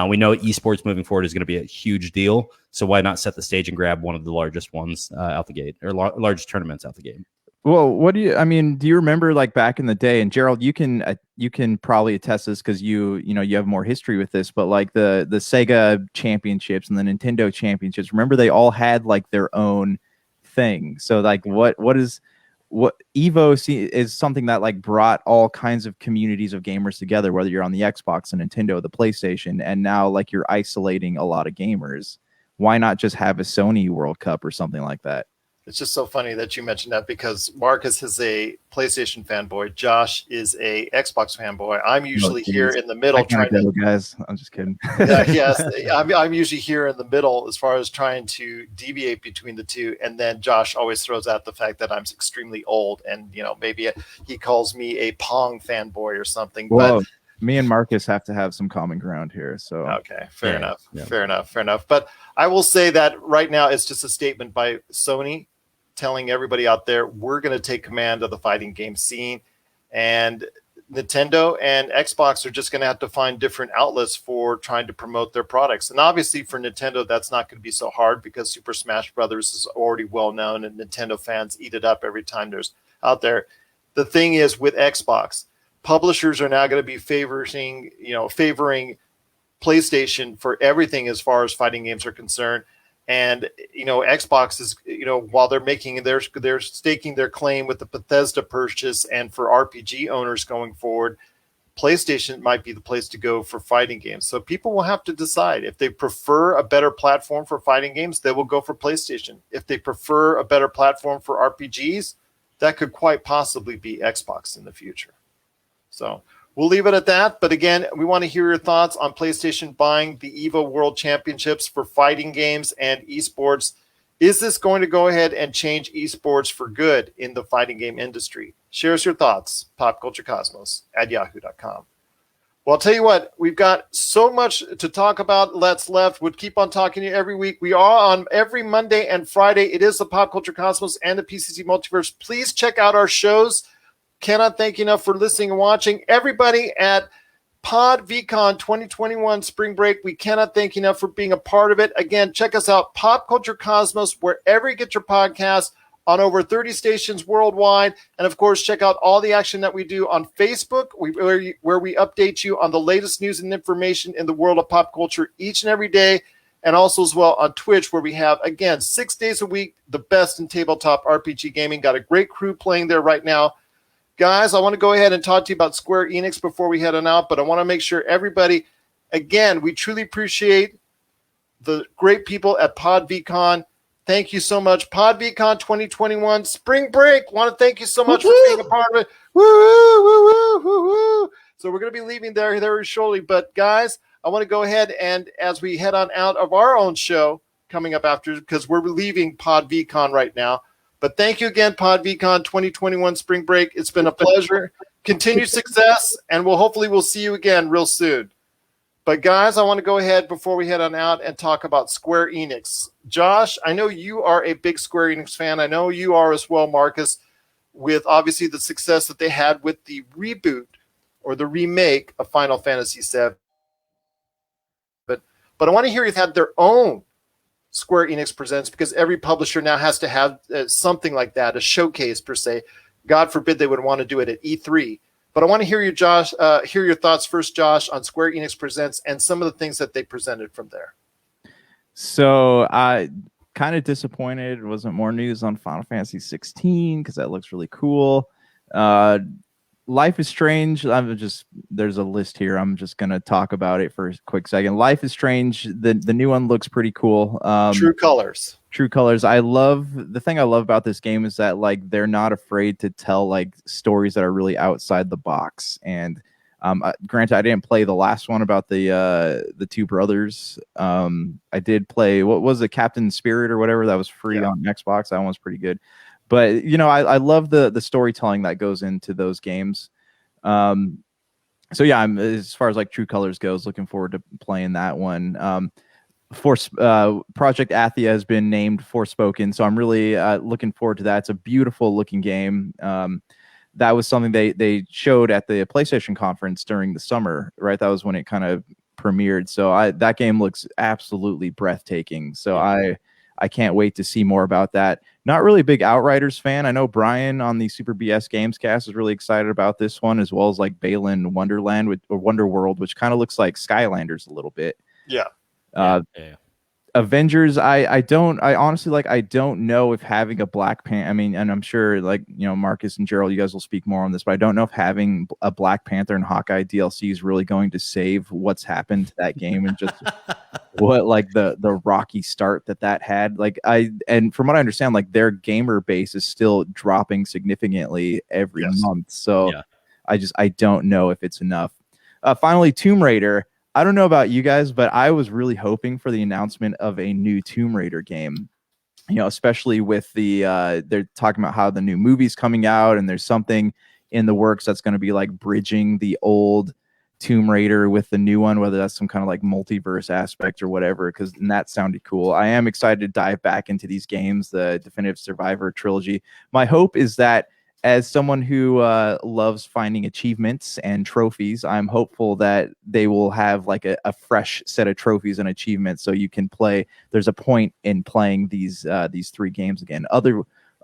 We know esports moving forward is going to be a huge deal. So why not set the stage and grab one of the largest ones out the gate, or largest tournaments out the gate? Well, do you remember like back in the day, and Gerald, you can probably attest this because you have more history with this, but like the Sega championships and the Nintendo championships, remember they all had like their own thing. So like what Evo is something that like brought all kinds of communities of gamers together, whether you're on the Xbox, the Nintendo, the PlayStation, and now like you're isolating a lot of gamers. Why not just have a Sony World Cup or something like that? It's just so funny that you mentioned that, because Marcus is a PlayStation fanboy. Josh is a Xbox fanboy. I'm usually here in the middle trying to. Guys, I'm just kidding. Yes, I'm usually here in the middle as far as trying to deviate between the two, and then Josh always throws out the fact that I'm extremely old, and maybe he calls me a Pong fanboy or something. Whoa. But me and Marcus have to have some common ground here. So okay, fair enough. But I will say that right now it's just a statement by Sony telling everybody out there, we're going to take command of the fighting game scene, and Nintendo and Xbox are just going to have to find different outlets for trying to promote their products. And obviously for Nintendo, that's not going to be so hard, because Super Smash Brothers is already well known and Nintendo fans eat it up every time there's out there. The thing is, with Xbox, publishers are now going to be favoring PlayStation for everything as far as fighting games are concerned. And Xbox is, while they're staking their claim with the Bethesda purchase, and for RPG owners going forward, PlayStation might be the place to go for fighting games. So people will have to decide if they prefer a better platform for fighting games, they will go for PlayStation. If they prefer a better platform for RPGs, that could quite possibly be Xbox in the future. So we'll leave it at that. But again, we want to hear your thoughts on PlayStation buying the EVO World Championships for fighting games and esports. Is this going to go ahead and change esports for good in the fighting game industry? Share us your thoughts, popculturecosmos@yahoo.com. Well, I'll tell you what, we've got so much to talk about that's left. We'll keep on talking to you every week. We are on every Monday and Friday. It is the Pop Culture Cosmos and the PCC Multiverse. Please check out our shows. Cannot thank you enough for listening and watching. Everybody at PodVCon 2021 Spring Break, we cannot thank you enough for being a part of it. Again, check us out, Pop Culture Cosmos, wherever you get your podcasts, on over 30 stations worldwide. And, of course, check out all the action that we do on Facebook, where we update you on the latest news and information in the world of pop culture each and every day. And also as well on Twitch, where we have, again, 6 days a week, the best in tabletop RPG gaming. Got a great crew playing there right now. Guys, I want to go ahead and talk to you about Square Enix before we head on out, but I want to make sure everybody, again, we truly appreciate the great people at PodVCon. Thank you so much. PodVCon 2021 Spring Break. Want to thank you so much for being a part of it. Woo, woo, woo, woo, woo. So we're going to be leaving there very shortly. But guys, I want to go ahead and as we head on out of our own show coming up after, because we're leaving PodVCon right now. But thank you again, PodVCon 2021 Spring Break. It's been a pleasure. Continued success, and we'll see you again real soon. But guys, I want to go ahead before we head on out and talk about Square Enix. Josh, I know you are a big Square Enix fan. I know you are as well, Marcus, with obviously the success that they had with the reboot or the remake of Final Fantasy VII. But I want to hear you've had their own Square Enix Presents, because every publisher now has to have something like that, a showcase per se. God forbid they would want to do it at E3. But I want to hear you, Josh. Hear your thoughts first, Josh, on Square Enix Presents and some of the things that they presented from there. So I kind of disappointed. It wasn't more news on Final Fantasy 16 because that looks really cool. Life is Strange. There's a list here. I'm just gonna talk about it for a quick second. Life is Strange. The new one looks pretty cool. True Colors. True Colors. The thing I love about this game is that like they're not afraid to tell like stories that are really outside the box. And granted, I didn't play the last one about the two brothers. I did play, what was it, Captain Spirit or whatever, that was free on Xbox. That one was pretty good. But you know, I love the storytelling that goes into those games. So yeah, I'm, as far as like True Colors goes, looking forward to playing that one. Project Athia has been named Forspoken, so I'm really looking forward to that. It's a beautiful looking game. That was something they showed at the PlayStation conference during the summer, right? That was when it kind of premiered. So that game looks absolutely breathtaking. So I can't wait to see more about that. Not really a big Outriders fan. I know Brian on the Super BS Games cast is really excited about this one, as well as like Balan Wonderland or Wonderworld, which kind of looks like Skylanders a little bit. Yeah. Avengers, I honestly like, I don't know if having a Black Panther, I mean, and I'm sure like, you know, Marcus and Gerald, you guys will speak more on this, but I don't know if having a Black Panther and Hawkeye DLC is really going to save what's happened to that game and just what like the rocky start that had. Like and from what I understand, like their gamer base is still dropping significantly every month. So I don't know if it's enough. Finally, Tomb Raider. I don't know about you guys, but I was really hoping for the announcement of a new Tomb Raider game. You know, especially with they're talking about how the new movie's coming out and there's something in the works that's going to be like bridging the old Tomb Raider with the new one, whether that's some kind of like multiverse aspect or whatever, because that sounded cool. I am excited to dive back into these games, the Definitive Survivor trilogy. My hope is that as someone who loves finding achievements and trophies, I'm hopeful that they will have like a fresh set of trophies and achievements, so you can play. There's a point in playing these three games again.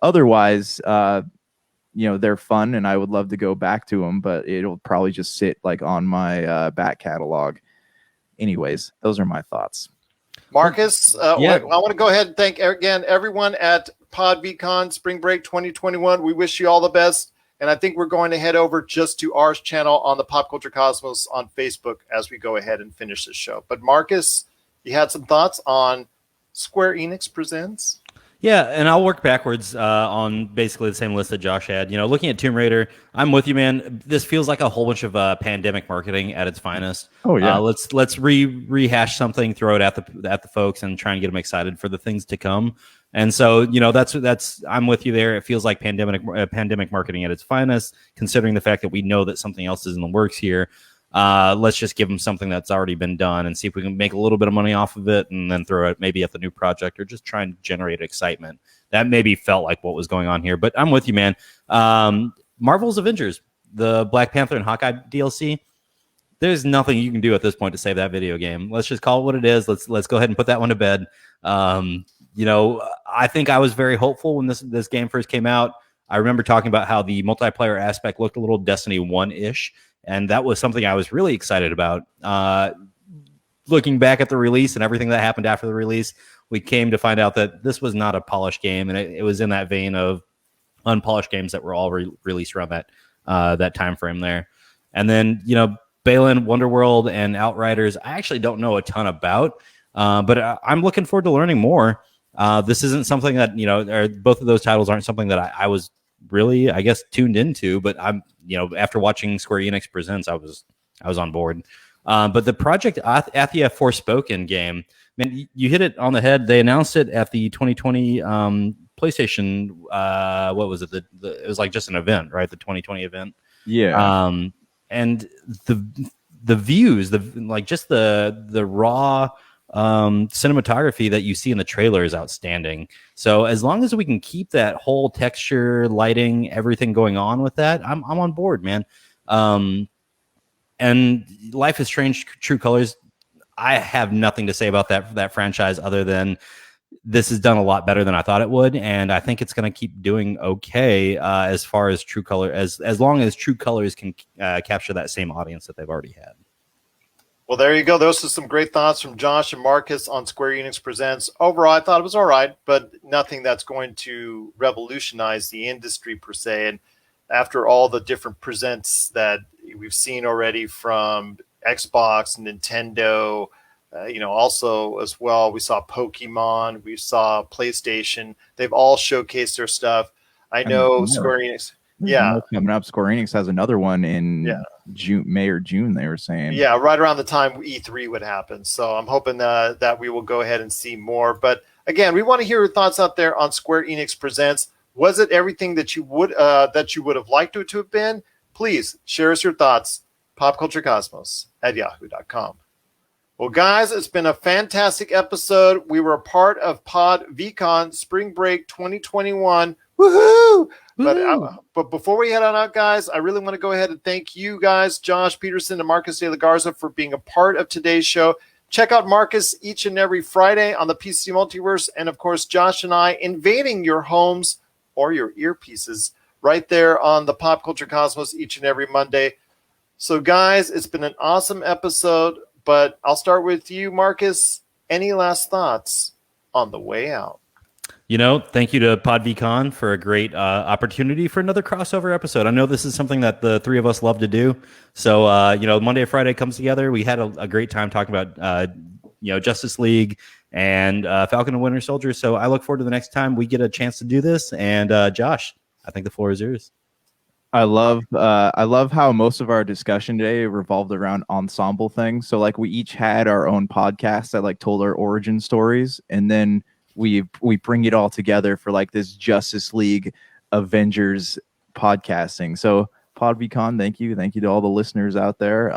Otherwise, you know, they're fun, and I would love to go back to them, but it'll probably just sit like on my back catalog. Anyways, those are my thoughts. Marcus, I want to go ahead and thank again everyone at PodVCon Spring Break 2021. We wish you all the best, and I think we're going to head over just to our channel on the Pop Culture Cosmos on Facebook as we go ahead and finish this show. But Marcus, you had some thoughts on Square Enix Presents? Yeah, and I'll work backwards on basically the same list that Josh had. You know, looking at Tomb Raider, I'm with you, man. This feels like a whole bunch of pandemic marketing at its finest. Oh yeah, let's rehash something, throw it at the folks, and try and get them excited for the things to come. And so, you know, that's I'm with you there. It feels like pandemic marketing at its finest, considering the fact that we know that something else is in the works here. Let's just give them something that's already been done and see if we can make a little bit of money off of it, and then throw it maybe at the new project, or just try and generate excitement. That maybe felt like what was going on here, but I'm with you, man. Marvel's Avengers, the Black Panther and Hawkeye DLC. There's nothing you can do at this point to save that video game. Let's just call it what it is. Let's go ahead and put that one to bed. You know, I think I was very hopeful when this game first came out. I remember talking about how the multiplayer aspect looked a little Destiny 1-ish, and that was something I was really excited about. Looking back at the release and everything that happened after the release, we came to find out that this was not a polished game, and it was in that vein of unpolished games that were all released around that time frame there. And then, Balin, Wonderworld, and Outriders, I actually don't know a ton about, but I'm looking forward to learning more. This isn't something that, or both of those titles aren't something that I was really, I guess, tuned into, but I'm, after watching Square Enix Presents, I was on board. But the Project Athia Forspoken game, man, you hit it on the head. They announced it at the 2020 PlayStation. What was it? It was like just an event, right? The 2020 event. Yeah. And the views, the raw cinematography that you see in the trailer is outstanding. So as long as we can keep that whole texture, lighting, everything going on with that, I'm on board, man. And Life is Strange: True Colors, I have nothing to say about that franchise other than this is done a lot better than I thought it would, and I think it's going to keep doing okay as far as True Color, as long as True Colors can capture that same audience that they've already had. Well, there you go. Those are some great thoughts from Josh and Marcus on Square Enix Presents. Overall, I thought it was all right, but nothing that's going to revolutionize the industry per se. And after all the different presents that we've seen already from Xbox, Nintendo, also as well, we saw Pokemon, we saw PlayStation. They've all showcased their stuff. I know Square Enix. Yeah, coming up. Square Enix has another one in May or June. They were saying, yeah, right around the time E3 would happen. So I'm hoping that we will go ahead and see more. But again, we want to hear your thoughts out there on Square Enix Presents. Was it everything that you would have liked it to have been? Please share us your thoughts. popculturecosmos@yahoo.com. Well, guys, it's been a fantastic episode. We were a part of Pod VCon Spring Break 2021. Woohoo! But before we head on out, guys, I really want to go ahead and thank you guys, Josh Peterson and Marcus De La Garza, for being a part of today's show. Check out Marcus each and every Friday on the PC Multiverse, and of course, Josh and I invading your homes or your earpieces right there on the Pop Culture Cosmos each and every Monday. So, guys, it's been an awesome episode, but I'll start with you, Marcus. Any last thoughts on the way out? Thank you to PodVCon for a great opportunity for another crossover episode. I know this is something that the three of us love to do. So, Monday and Friday comes together. We had a great time talking about, Justice League and Falcon and Winter Soldier. So I look forward to the next time we get a chance to do this. And Josh, I think the floor is yours. I love how most of our discussion today revolved around ensemble things. So like we each had our own podcast that like told our origin stories, and then we bring it all together for like this Justice League Avengers podcasting. So PodVCon, thank you to all the listeners out there.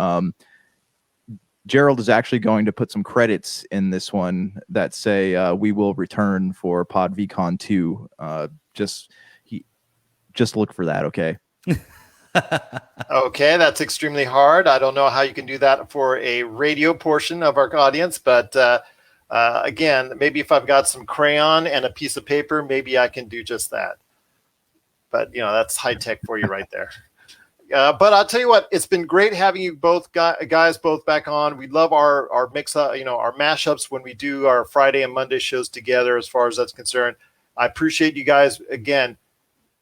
Gerald is actually going to put some credits in this one that say we will return for PodVCon 2. Just look for that, okay? Okay, that's extremely hard. I don't know how you can do that for a radio portion of our audience, but again, maybe if I've got some crayon and a piece of paper, maybe I can do just that. But, that's high tech for you right there. But I'll tell you what, it's been great having you both guys both back on. We love our mix up, our mashups when we do our Friday and Monday shows together as far as that's concerned. I appreciate you guys, again,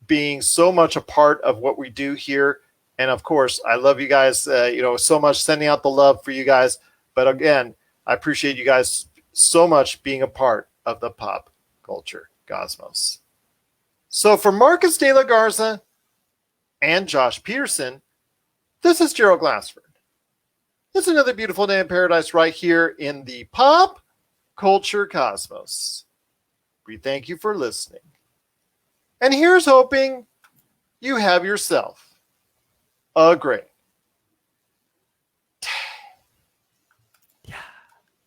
being so much a part of what we do here. And of course, I love you guys, so much, sending out the love for you guys. But again, I appreciate you guys so much being a part of the Pop Culture Cosmos. So for Marcus De La Garza and Josh Peterson, this is Gerald Glassford. It's another beautiful day in paradise right here in the Pop Culture Cosmos. We thank you for listening. And here's hoping you have yourself a great